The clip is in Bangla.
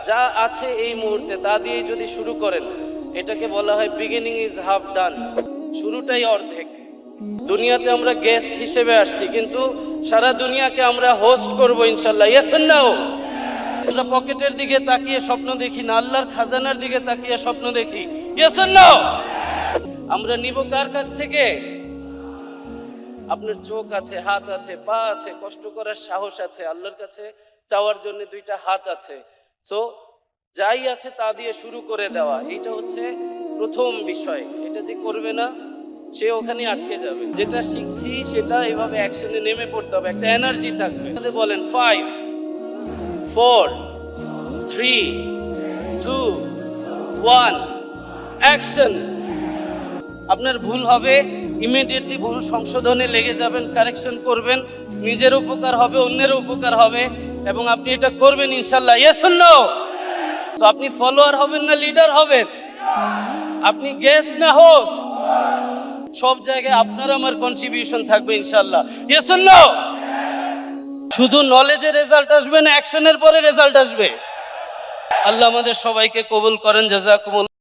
যা আছে এই মুহূর্তে তা দিয়ে যদি শুরু করেন, এটাকে বলা হয় বিগিনিং ইজ হাফ ডান, শুরুটাই অর্ধেক। দুনিয়াতে আমরা গেস্ট হিসেবে আসছি, কিন্তু সারা দুনিয়াকে আমরা হোস্ট করব ইনশাল্লাহ। Yes or no? আমরা পকেটের দিকে তাকিয়ে স্বপ্ন দেখি না, আল্লাহর খাজানার দিকে তাকিয়ে স্বপ্ন দেখি। Yes or no? আমরা নিব কার কাছ থেকে? আপনার চোখ আছে, হাত আছে, পা আছে, কষ্ট করার সাহস আছে, আল্লাহর কাছে চাওয়ার জন্য দুইটা হাত আছে। সো যাই আছে তা দিয়ে শুরু করে দেওয়া, এটা হচ্ছে প্রথম বিষয়। এটা যে করবে না সে ওখানে আটকে যাবে। যেটা শিখছি সেটা এভাবে অ্যাকশনে নেমে পড়তে হবে, একটা এনার্জি থাকবে। বলেন 5 4 3 2 1 অ্যাকশন। আপনার ভুল হবে, ইমিডিয়েটলি ভুল সংশোধনে লেগে যাবেন, কারেকশন করবেন, নিজের উপকার হবে, অন্যের উপকার হবে, এবং আপনি এটা করবেন ইনশাল্লাহ। Yes or no? তো আপনি ফলোয়ার হবেন না লিডার হবেন? আপনি গেস্ট না হোস্ট? সব জায়গায় আপনার আমার কন্ট্রিবিউশন থাকবে ইনশাল্লাহ। Yes or no? শুধু নলেজের রেজাল্ট আসবে না, অ্যাকশনের পরে রেজাল্ট আসবে। আল্লাহ আমাদের সবাইকে কবুল করেন। জাযাকুমুল্লাহ।